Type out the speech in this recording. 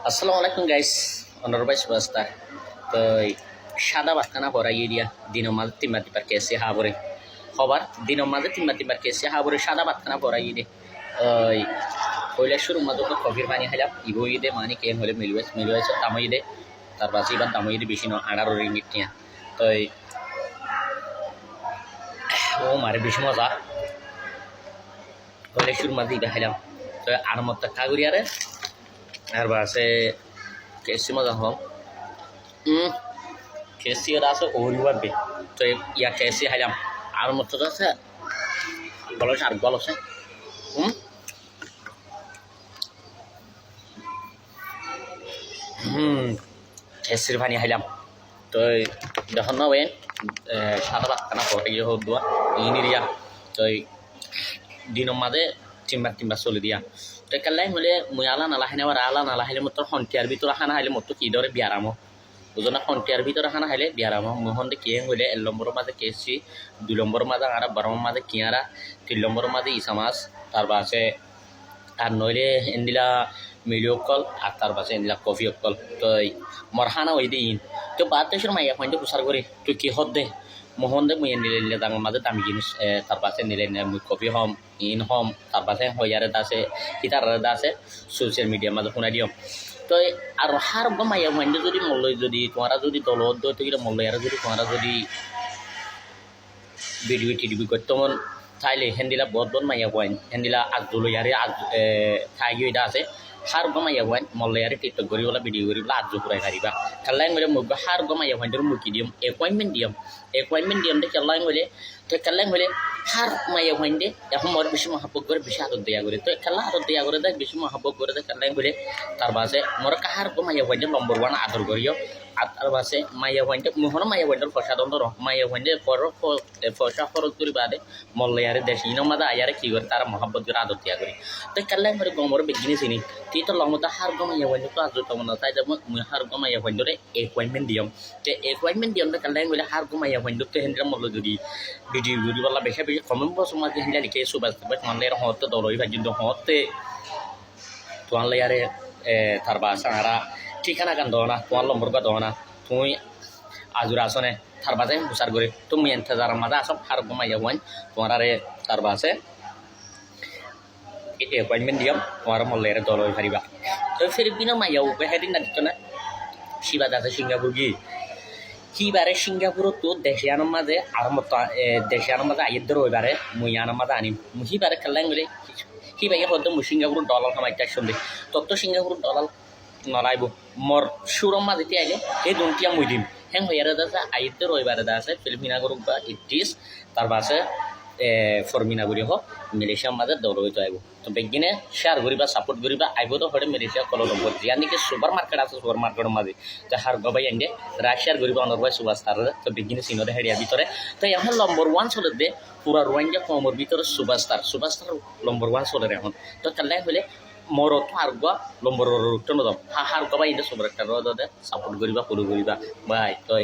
আসসালামু আলাইকুম গাইস, অনরবাই সুবাস্তা। তো সাদা বাতখানা পরা ইরিয়া দিনের মাঝে তিম্বার কেসে হাবরে খবর দিনের মাঝে তিম্বার কেসে হাবরে সাদা বাতখানা পরা ইরে ওই কইলে শুরু মাঝে তো কফির পানি খাইলাম ইবো ইদে মানে কেন হলে মিলুয়েছে তামই দে তার পাশে এবার তামই দে বেশি ন 18 রিঙ্গিট নিয়া। তো ও মারে বেশি মজা কইলে শুরু মাঝে ইবা খাইলাম। তো আর মত কাগুরিয়ারে আর বাসে কেসি মজা হম কেসি আছে ওইভাবে। তো ইয়া কেসি খাইলাম আর মতো আছে গলছে আর গলছে কেসির পানি খাইলাম। তো দেখুন না ওই সাদা বাতখানা পরে গিয়ে হোক দোয়া ইনিরিয়া। তো দিনের মাঝে তিনবার চলে দিয়া। তো কালাই হলে মুই আলা নালাহাইনে আবার আলা নালাহাইলে মতো সন্ধিয়ার ভিতরে খানা খাইলে মতো কি ধরে বিয়ারাম বুঝো না। সন্ধিয়ার ভিতরে খানা খাইলে বিয়ারাম মোহনদে কিয়ে হইলে 1 নম্বরের মাঝে কেসি, 2 নম্বরের মাঝে আর 12 মাঝে কিয়ারা, 3 নম্বরের মাঝে ইসা মাছ, তার পাশে আর নইলে এন্দিলা মিলিও কল আর তার পাশে এন্দিলা কফি কল। তো মর খানা হই দিন তো বাদ দেশের মাইয়া পয়েন্টে প্রচার করি তুই কি হদ দে মোহন দে মুই নিলে দাঙের মাঝে দামি জিনিস তার পাশে নিলে মুই কফি হম ইন হম তার পাশে হইয়ারে আছে হিতার আছে সোশ্যাল মিডিয়ার মাঝে শুনাই দিও। তো আর হার মাইয়া পয়েন্টে যদি মল্ল যদি তোমারা যদি দলত দইতে মল্লয়ারে যদি তোমারা যদি ভিডিও টিডিবি করতে মন তাইলে হেন্দিলা বদ মাইয়া পয়েন্ট হেন্দিলা আগজলয়ারে আগ থাকি এটা আছে হার মাইয়া পয়েন্ট মল্লয়ারে টিকটক করি বলা ভিডিও করি বলা আজ ঘুরাই হারিবা খেলাই মেরে মুখ হার মাইয়া পয়েন্টের মুখি দিম এপয়েন্টমেন্ট দিম দে খেলাই মেরে। তো খেলাই মেরে হার মাইয়া পয়েন্টে এখন মর বেশি মহাব্বত করে বেশি আদর দেয়া করে। তো খেলা আদর দেয়া করে দেয় বেশি মহাব্বত করে দেয় খেলাই মেরে। তার পাশে মর কাহার মাইয়া পয়েন্টে নম্বর 1 আদর করিও। আর তার পাশে মাইয়া পয়েন্টে মোহন মাইয়া পয়েন্টের প্রসাদন মাইয়া পয়েন্টে পয়সা খরচ করি বাদে মল্লয়ারে দেশ ইনো মাদা আয়ারে কি করে তারা মহাব্বত করে আদর দিয়া করি। তো খেলাই মেরে গমর বেগিনি চিনি তুই তো লমতা হার মাইয়া পয়েন্টে তো আজ তো মনে তাই যাব মুই হার মাইয়া পয়েন্টরে এপয়েন্টমেন্ট দিম। তো এপয়েন্টমেন্ট দিম তো খেলাই মেরে হার মাইয়া পয়েন্ট তো হেন্দ্রা মল্ল যদি ভিডিও ঘুরি বলা বেশি বেশি কমেন্ট বস মাঝে হিলা লিখে সুবাস তোমার হতে দলই ভাজিন হতে তোমার ইয়ারে তার বাসা আরা ঠিকানা কান দো না তোমার নম্বর বা দো না তুই আজুর আসনে তার বাসে প্রচার করে তুমি এন্তেজার মাঝে আসো হার মাইয়া পয়েন্ট তোমার আরে তার বাসে এপয়েন্টমেন্ট দিম তোমার মল্লের দলই পারিবা। তো ফিলিপিনো মাইয়া হেদিন না দিত না শিবাদ আছে সিঙ্গাপুর গিয়ে সিবারে সিঙ্গাপুরত তো দেশিয়ানোর মাঝে আর মতো দেশিয়ানোর মাঝে আইয়ের রবিবারে মুইয়ানোর মাঝে আনিম সিবারে খেললাম বলে সিবাইকে হয়তো মুই সিঙ্গাপুরের ডলার কামাইতে শুনবে তত সিঙ্গাপুরের ডলার নলাইব মর সুরম মাঝেতে আইলে এই দুনটিয়া মুই দিম হ্যাঁ হইয়ারে আছে আইয়ের রবিবারে আছে ফিলিপিনা করুক বা ইটিস তার পাশে ফর্মিনা করি হোক মালয়েশিয়ার মাঝে দৌড় হইতে আইব। তো বেগিনে শেয়ার করিবা সাপোর্ট করিবা আইব তো হরে মালয়েশিয়া কল নম্বর জিয়া নাকি সুপার মার্কেট আছে সুপার মার্কেটের মাঝে যে হার গবাই আনলে রাশিয়ার করিবা অনর্বাই সুপারস্টার। তো বেগিনে চিনরে হেরিয়ার ভিতরে তো এখন নম্বর 1 চলে দে পুরা রোহিঙ্গা কমর ভিতরে সুপারস্টার নম্বর 1 চলে এখন। তো কাল্লাই হলে মোর তো আর গা নম্বর উঠতে নদম হার গবাই সুপার একটা রোদ সাপোর্ট করিবা ফলো করিবা বাই। তো